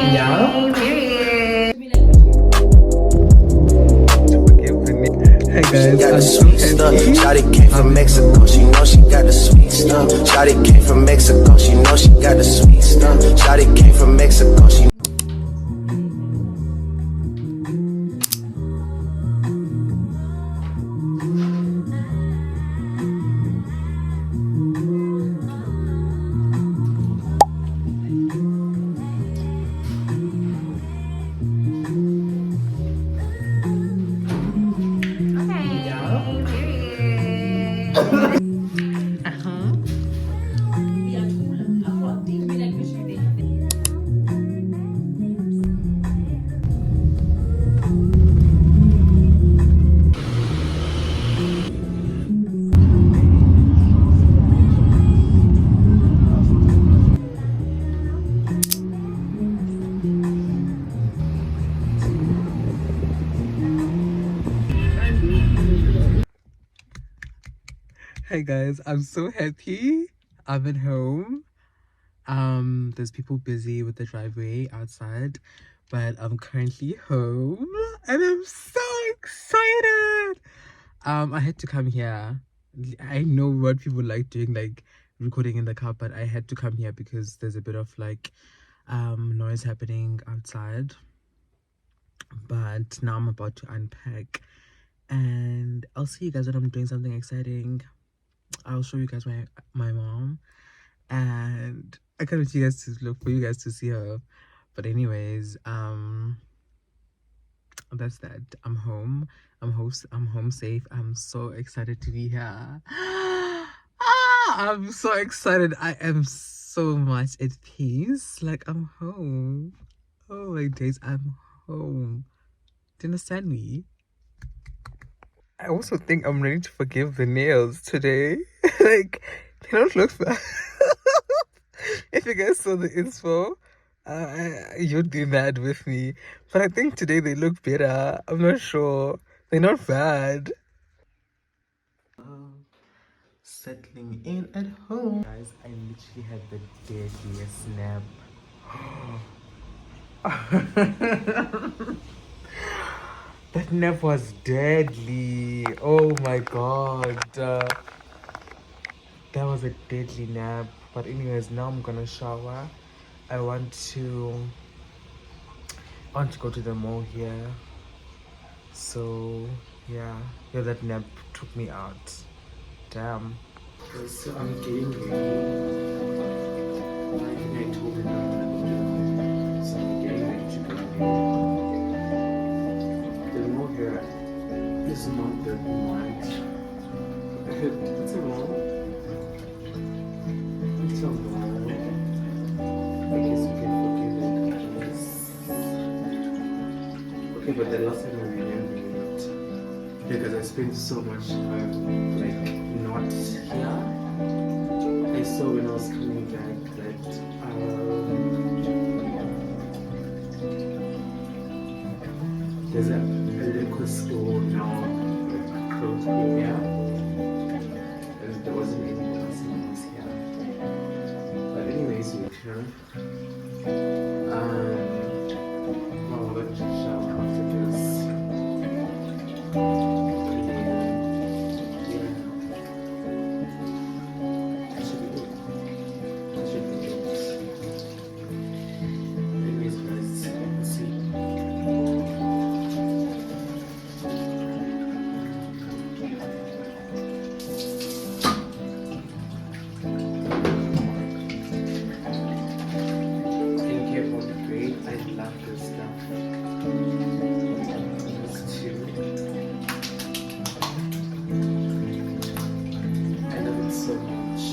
Yeah. Hey guys, I'm so happy. Shawty came from Mexico, she know she got the sweet stuff. Shawty came from Mexico, she know she got the sweet stuff. Shawty came from Mexico, she Hey guys, I'm so happy. I'm at home. There's people busy with the driveway outside, but I'm currently home and I'm so excited. I had to come here. I know what people like doing, like recording in the car, but I had to come here because there's a bit of like noise happening outside. But now I'm about to unpack and I'll see you guys when I'm doing something exciting. I'll show you guys my mom, and I can't wait for you guys to see her. But anyways, that's that. I'm home. I'm home safe. I'm so excited to be here. I'm so excited. I am so much at peace. Like I'm home. Oh my days, I'm home. Do you understand me? I also think I'm ready to forgive the nails today. Like, they don't look bad. If you guys saw the inspo, you'd be mad with me. But I think today they look better. I'm not sure. They're not bad. Settling in at home. Guys, I literally had the deadliest snap. That nap was deadly. Oh my god. That was a deadly nap. But anyways, now I'm gonna shower. I want to go to the mall here. So yeah, that nap took me out. Damn. Okay, so I'm getting ready. I think I told him I'm gonna go to the mall. So I'm getting ready to go. The mall here is not that much. It's a mall. It's a mall. I guess you can forgive it, I guess. Okay, but the last time I remember it, because I spent so much time, like, not here. I saw when I was coming back that, there's a liquor store now, like, close to here, and there wasn't anyone else here. But anyways, we can. Well, let's shower after this. And then, yeah, that should be it. That should be it. Anyways, guys, let's see. Skincare will be great. I love this stuff. This too. I love it so much.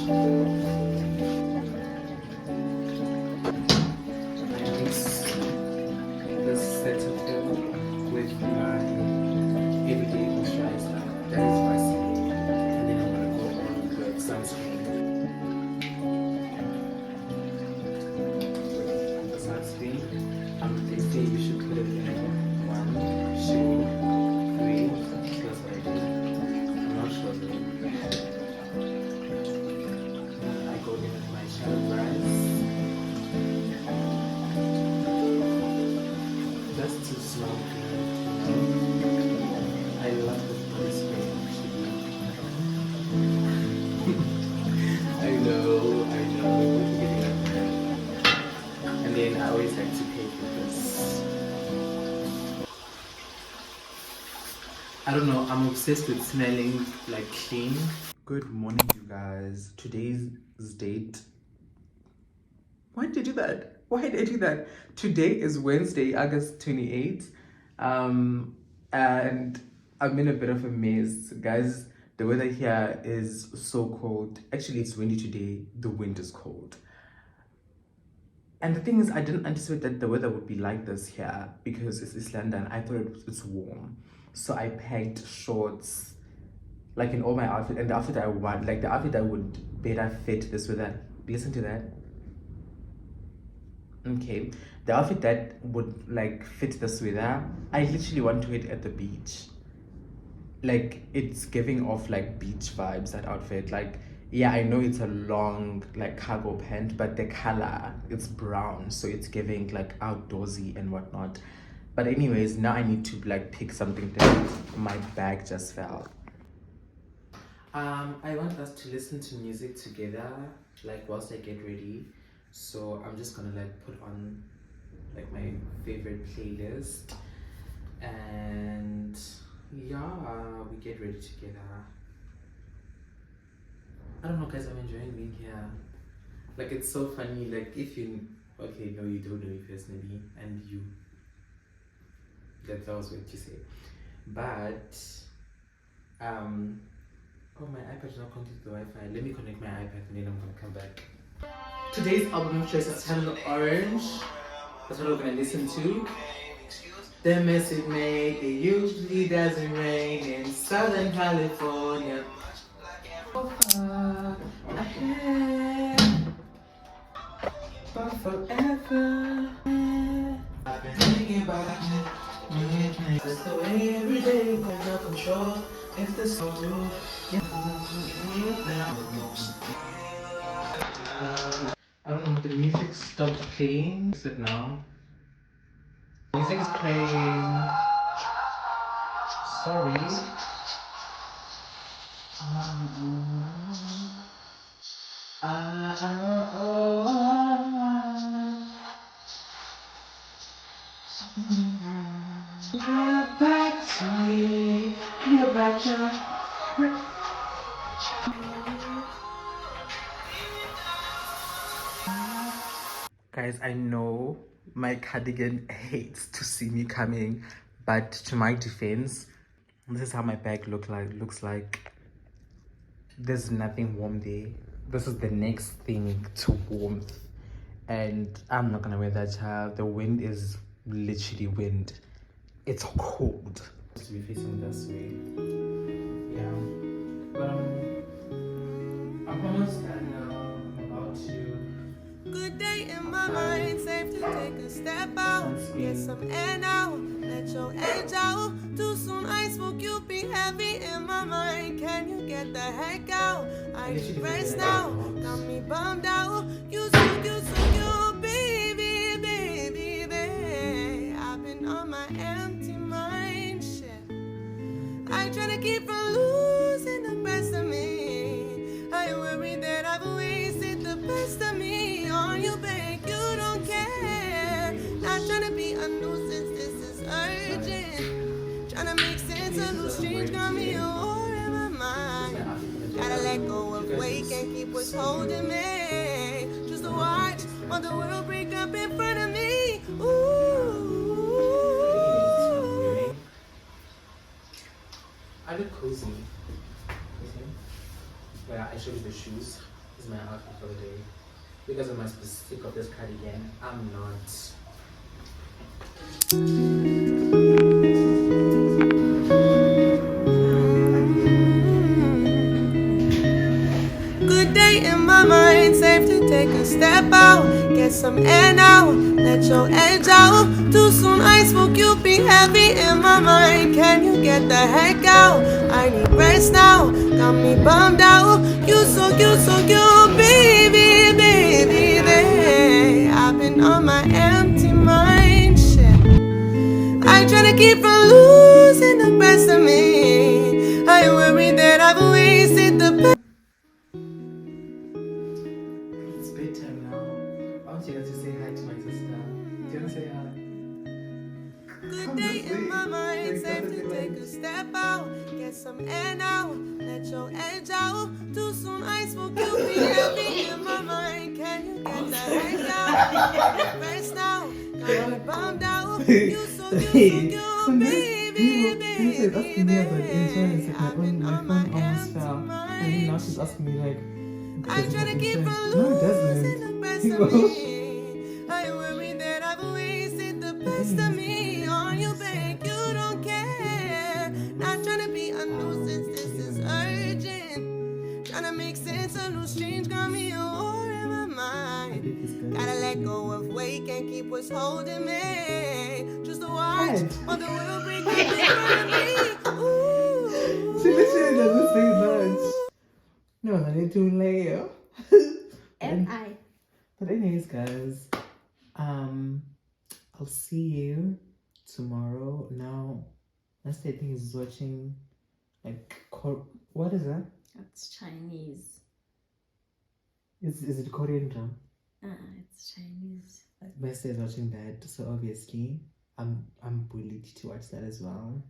I mix this set of them with my everyday moisturizer. That is Vaseline. And then I'm gonna go on with sunscreen. The sunscreen, they say you should put it in 1, 2, 3. That's what I did. I'm not sure though. I go in with my shadow brush. to smell good. I love this body spray actually. I know. What you like that? And then I always like to pay for this. I don't know, I'm obsessed with smelling like clean. Good morning, you guys. Today's date. Why did I do that? Why did I do that? Today is Wednesday, August 28th. And I'm in a bit of a mess, guys. The weather here is so cold. Actually, it's windy today. The wind is cold. And the thing is, I didn't anticipate that the weather would be like this here because it's East London. I thought it's warm. So I packed shorts, like in all my outfits, and the outfit I want, like the outfit that would better fit this weather. Listen to that. Okay, the outfit that would like fit this weather, I literally want to wear it at the beach. Like it's giving off like beach vibes, that outfit. Like, yeah, I know it's a long like cargo pant, but the color, it's brown, so it's giving like outdoorsy and whatnot. But anyways, now I need to like pick something that my bag just fell. I want us to listen to music together, like whilst I get ready. So I'm just gonna like put on like my favorite playlist, and yeah, we get ready together. I don't know, guys, I'm enjoying being here. Like it's so funny. Like if you, okay, no, you don't know me personally, and you. That was what you say, but oh, my iPad is not connected to the Wi-Fi. Let me connect my iPad and then I'm gonna come back. Today's album of choice is Handle Orange. That's what we're gonna listen to. The mess it made, it usually doesn't rain in Southern California. So far ahead, but forever. I've been thinking about you. It's the way every day goes no control. If the soul, I don't know, the music stopped playing. Is it now? Music is playing. Sorry. You're back to me. You're back to. Guys, I know my cardigan hates to see me coming, but to my defense, this is how my bag looks like. There's nothing warm there. This is the next thing to warmth, and I'm not gonna wear that, child. The wind is literally wind. It's cold. To be facing this way. Yeah, but I'm almost done now. I'm about to. Good day in my mind, safe to take a step out, get some air now, let your edge out. Too soon I spoke, you be heavy in my mind. Can you get the heck out? I need rest now, got me bummed out. You so cute, baby, baby, baby. I've been on my empty mind, shit. I try to keep from losing the best of me. I worry that I've wasted the best of me on you, babe. You don't care. Not trying to be a nuisance, this is urgent. Trying to make sense of those strange got me a war in my mind. Gotta let go of weight, can't keep what's holding me. Just to watch while the world break up in front of me. Ooh. I look cozy. Yeah, I showed you the shoes. This is my outfit for the day. Because of my specific of this cardigan, I'm not. Good day in my mind, safe to take a step out, get some air now, let your edge out. Too soon I spoke, you be heavy in my mind. Can you get the heck out? I need rest now, got me bummed out. You so cute, baby, baby, baby. I've been on my empty mind, shit. to keep from losing the best of me. I worry that I've wasted the best. It's bedtime now. I want you guys to say hi to my sister. Do you want to say hi? Good day in my mind, safe to take a step out, get some air now, let your edge out. Too soon I spoke, you be heavy in my mind. Can you get that right now? Rest now, got me bummed out. You so cute, baby, baby, baby. I've been on my end tonight. Now she's asking me like, I try to keep from no, it losing doesn't. the best of me. I worry that I've wasted the best of me on you, babe. You don't care. Not trying to be a nuisance, this is urgent. Trying to make sense of loose change, got me a war in my mind. Gotta let go of weight, can't keep what's holding me. Just to watch while the world break up in front of me. Ooh. She literally doesn't say much. No, I didn't do layer. M.I. But anyways, guys, I'll see you tomorrow. Now, last I think is watching like what is that? It's Chinese. Is it Korean drama? It's Chinese. Best is watching that, so obviously I'm bullied to watch that as well.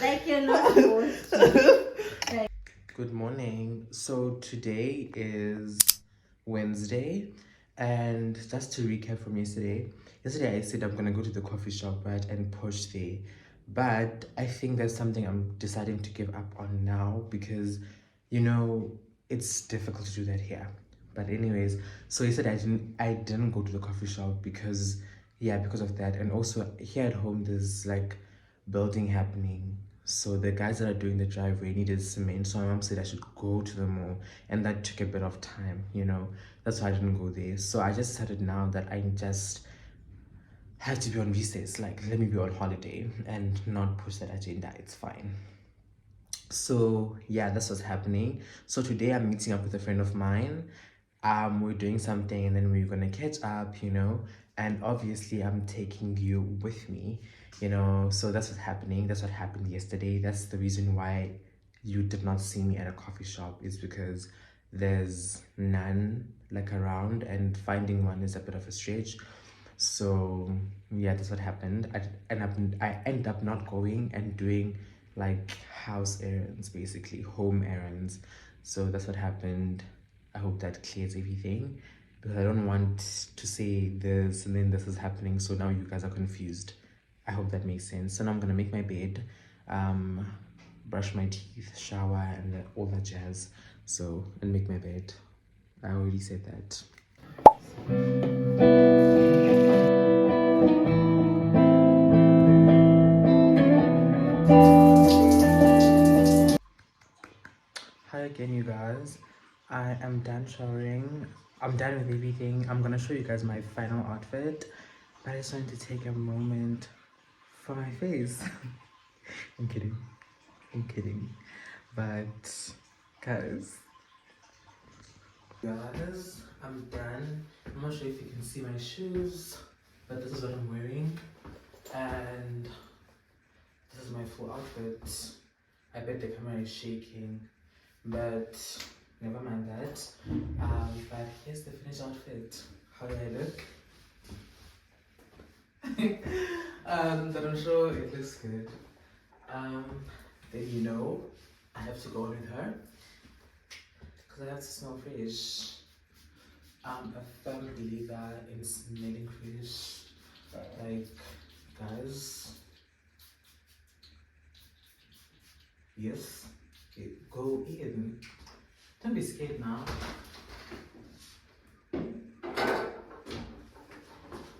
Like you're not supposed to. Good morning. So today is Wednesday, and just to recap from yesterday I said I'm gonna go to the coffee shop, right, and push there, but I think there's something I'm deciding to give up on now because, you know, it's difficult to do that here. But anyways, so yesterday I didn't go to the coffee shop because of that, and also here at home there's like building happening. So the guys that are doing the driveway needed cement, so my mom said I should go to the mall, and that took a bit of time, you know. That's why I didn't go there. So I just decided now that I just have to be on recess, like let me be on holiday and not push that agenda. It's fine. So yeah, that's what's happening. So today I'm meeting up with a friend of mine. We're doing something and then we're gonna catch up, you know, and obviously I'm taking you with me, you know. So that's what's happening. That's what happened yesterday. That's the reason why you did not see me at a coffee shop, is because there's none like around, and finding one is a bit of a stretch. So yeah, that's what happened. I end up not going and doing like house errands, basically home errands. So that's what happened. I hope that clears everything, because I don't want to say this and then this is happening, so now you guys are confused. I hope that makes sense. So now I'm gonna make my bed, brush my teeth, shower, and all that jazz. So, and make my bed. I already said that. Hi again, you guys. I am done showering. I'm done with everything. I'm gonna show you guys my final outfit, but I just wanted to take a moment for my face. I'm kidding. I'm kidding. But guys, I'm done. I'm not sure if you can see my shoes, but this is what I'm wearing, and this is my full outfit. I bet the camera is shaking, but never mind that. But here's the finished outfit. How do I look? But I'm sure it looks good. Then you know I have to go with her because I have to smell fresh. I'm a firm believer in smelling fresh. Like, guys, yes, go in. Don't be scared now.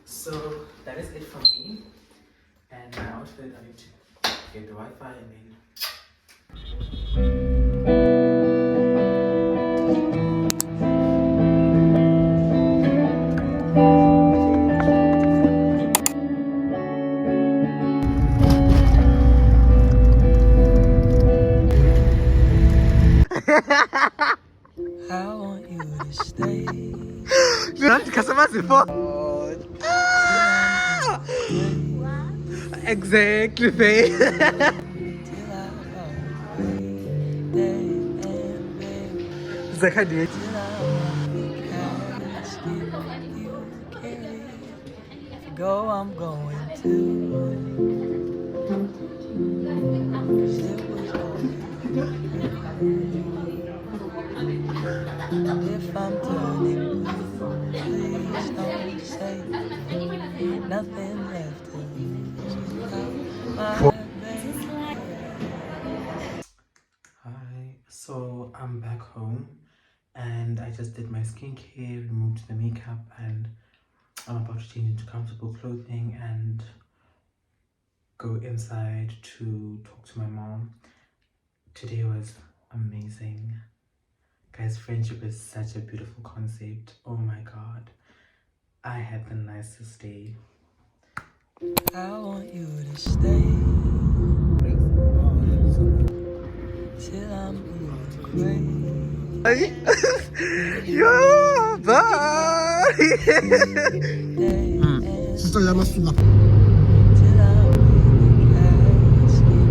So that is it from me and my outfit. I need to get the Wi-Fi and then I want you to stay. customers before. Exactly, babe. Zach, how do you? Go, I'm going to. If I'm turning blue, please don't say nothing left to lose without my Hi, so I'm back home and I just did my skincare, removed the makeup, and I'm about to change into comfortable clothing and go inside to talk to my mom. Today was amazing. Guys, friendship is such a beautiful concept. Oh my god. I had the nicest day. I want you to stay till I'm blue gray. Yo, bye! Till I'm in the casket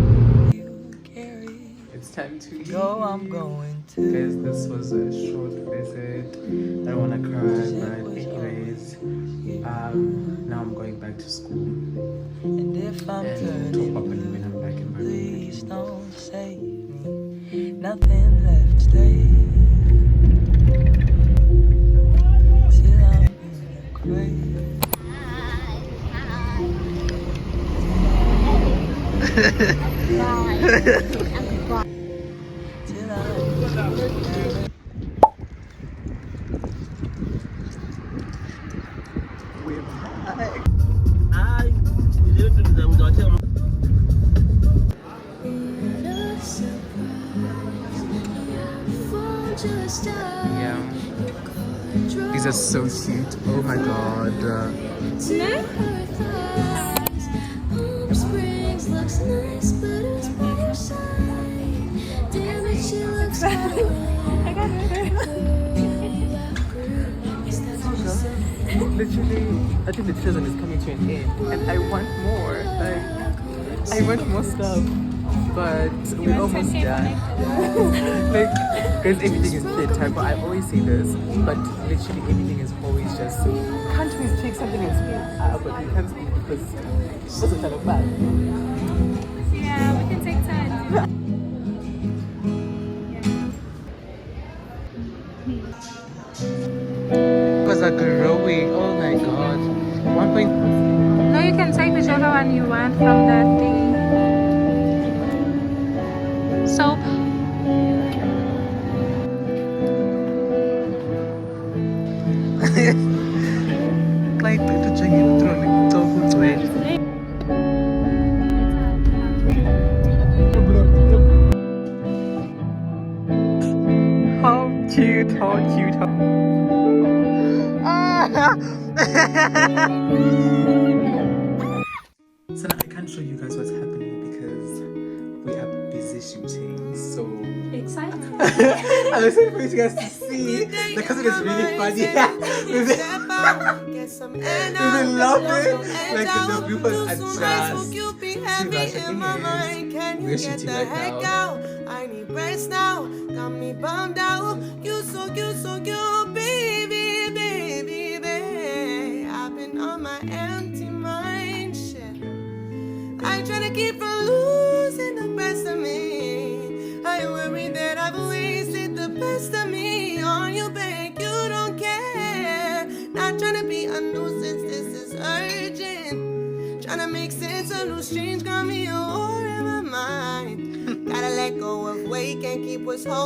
you carry. It's time to eat. Go, I'm going to. Guys, this was a short visit. I don't want to cry, but anyways, now I'm going back to school. And if I'm And turning talk properly when I'm back in my room please again. don't say nothing left, stay till I'm in the grave. Till I'm We're back. Yeah. These are so cute. Oh my god. Springs looks nice, but it's by your side. Damn it, she looks I got Literally, I think the season is coming to an end, and I want more. Like, I want more stuff, but we're almost done. Like, guys, everything is dead time. But I always say this, but literally everything is always just. Can't we take something and speak? But we can't speak because it's a kind of bad. Yeah, we can take time. Because are growing. Oh my god. 1 point. No, you can take whichever one you want from that thingy. Soap. Like, to check it through the tofu to it. How cute, how cute, how... So now I can't show you guys what's happening because we are busy shooting, so... Excited. I'm excited for you guys to see. The cousin is really funny. We've been laughing. Like the bloopers are just too much. Anyways, we're shooting right now. I need rest now. Got me bummed out. You so cute, baby, baby, baby. I've been on my empty mind, shit. I try to keep from losing the best of me. I worry that I've wasted the best of me on you, babe. You don't care. Not trying to be a nuisance. This is urgent. Trying to make sense of loose change. Got me a war in my mind. Gotta let go of weight. Can't keep what's holding.